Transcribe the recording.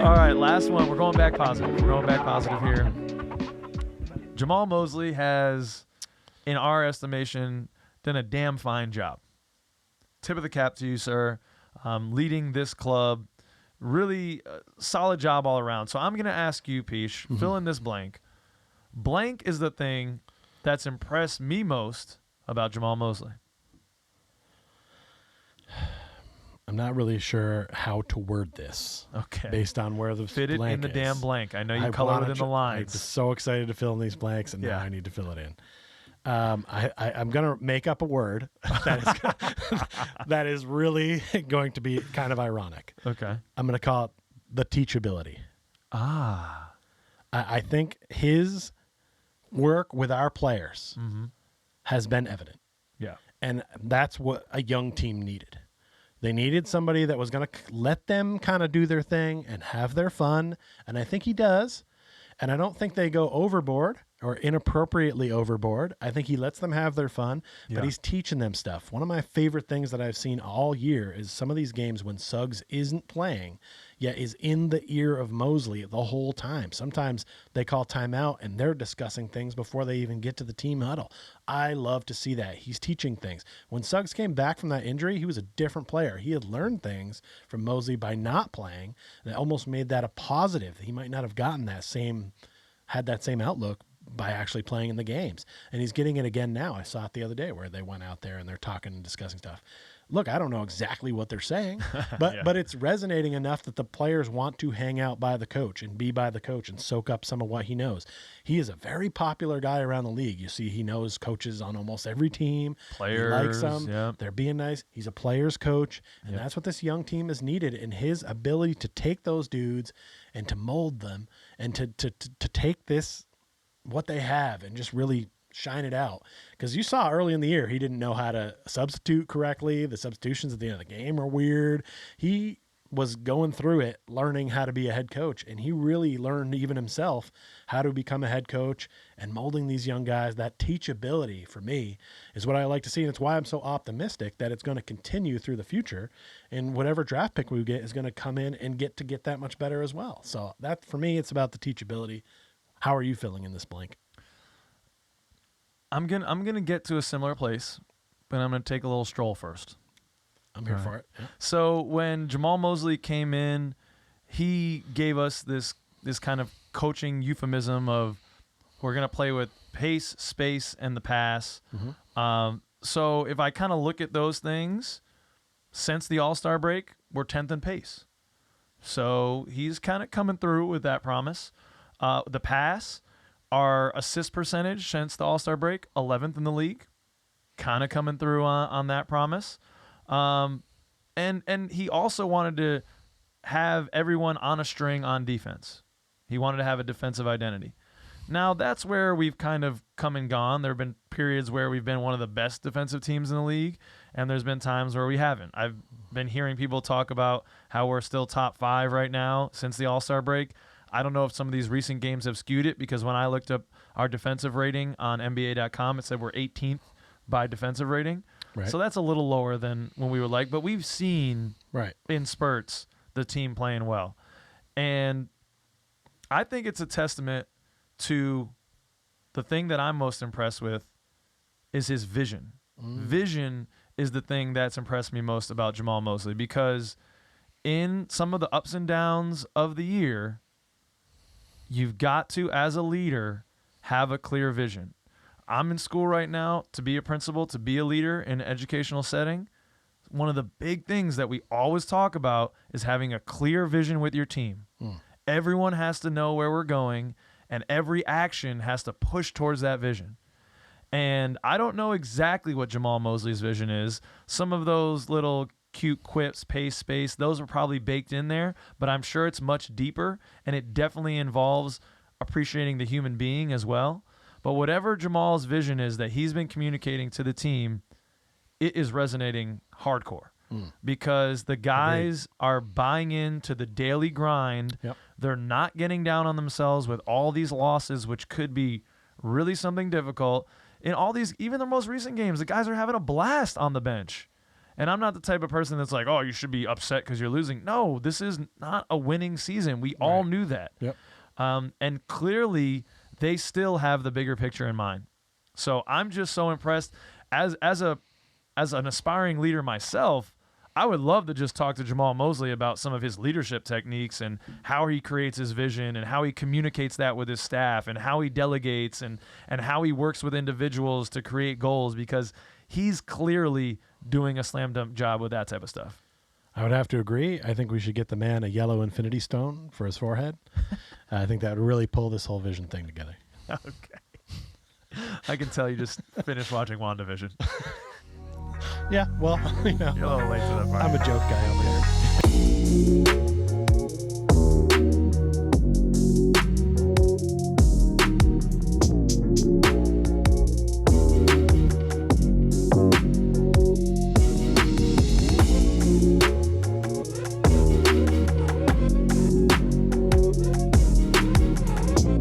All right, last one. We're going back positive. We're going back positive here. Jamal Mosley has, in our estimation, done a damn fine job. Tip of the cap to you, sir. Leading this club. Really solid job all around. So I'm going to ask you, Pich, fill in this blank. Blank is the thing that's impressed me most about Jamal Mosley. I'm not really sure how to word this. Okay. Based on where the Fit it blank in the is. damn blank. I know you colored it in the lines. I'm just so excited to fill in these blanks, and now I need to fill it in. I'm going to make up a word that is really going to be kind of ironic. Okay. I'm going to call it the teachability. I think his work with our players has been evident. Yeah. And that's what a young team needed. They needed somebody that was going to let them kind of do their thing and have their fun. And I think he does. And I don't think they go overboard or inappropriately overboard. I think he lets them have their fun, but he's teaching them stuff. One of my favorite things that I've seen all year is some of these games when Suggs isn't playing, yet is in the ear of Mosley the whole time. Sometimes they call timeout and they're discussing things before they even get to the team huddle. I love to see that. He's teaching things. When Suggs came back from that injury, he was a different player. He had learned things from Mosley by not playing, and it almost made that a positive. He might not have gotten that same outlook by actually playing in the games. And he's getting it again now. I saw it the other day where they went out there and they're talking and discussing stuff. Look, I don't know exactly what they're saying, but it's resonating enough that the players want to hang out by the coach and be by the coach and soak up some of what he knows. He is a very popular guy around the league. You see, he knows coaches on almost every team. Players, he likes them. Yep. They're being nice. He's a player's coach, and that's what this young team is needed. And his ability to take those dudes and to mold them and to take this, what they have, and just really shine it out. Because you saw early in the year, he didn't know how to substitute correctly. The substitutions at the end of the game are weird. He was going through it, learning how to be a head coach. And he really learned even himself how to become a head coach and molding these young guys. That teachability for me is what I like to see. And it's why I'm so optimistic that it's going to continue through the future. And whatever draft pick we get is going to come in and get that much better as well. So that for me, it's about the teachability. How are you feeling in this blank? I'm gonna get to a similar place, but I'm gonna take a little stroll first. I'm here for it. Yeah. So when Jamal Mosley came in, he gave us this kind of coaching euphemism of we're gonna play with pace, space, and the pass. So if I kind of look at those things, since the All-Star break, we're 10th in pace. So he's kind of coming through with that promise. The pass, our assist percentage since the All-Star break, 11th in the league, kind of coming through on that promise. And he also wanted to have everyone on a string on defense. He wanted to have a defensive identity. Now, that's where we've kind of come and gone. There have been periods where we've been one of the best defensive teams in the league, and there's been times where we haven't. I've been hearing people talk about how we're still top 5 right now since the All-Star break. I don't know if some of these recent games have skewed it, because when I looked up our defensive rating on NBA.com, it said we're 18th by defensive rating. Right. So that's a little lower than when we would like. But we've seen in spurts the team playing well. And I think it's a testament to the thing that I'm most impressed with is his vision. Vision is the thing that's impressed me most about Jamal Mosley, because in some of the ups and downs of the year, you've got to, as a leader, have a clear vision. I'm in school right now to be a principal, to be a leader in an educational setting. One of the big things that we always talk about is having a clear vision with your team. Everyone has to know where we're going, and every action has to push towards that vision. And I don't know exactly what Jamal Mosley's vision is. Some of those little cute quips, pace, space, those are probably baked in there, but I'm sure it's much deeper, and it definitely involves appreciating the human being as well. But whatever Jamal's vision is that he's been communicating to the team, it is resonating hardcore, because the guys are buying into the daily grind. They're not getting down on themselves with all these losses, which could be really something difficult. In all these, even the most recent games, the guys are having a blast on the bench. And I'm not the type of person that's like, oh, you should be upset because you're losing. No, this is not a winning season. We all knew that. Yep. And clearly, they still have the bigger picture in mind. So I'm just so impressed. As an aspiring leader myself, I would love to just talk to Jamal Mosley about some of his leadership techniques and how he creates his vision and how he communicates that with his staff and how he delegates and how he works with individuals to create goals, because he's clearly doing a slam dunk job with that type of stuff. I would have to agree. I think we should get the man a yellow infinity stone for his forehead. I think that would really pull this whole vision thing together. Okay. I can tell you just finished watching WandaVision. Yeah, well, You're a little late to that part. I'm a joke guy over here.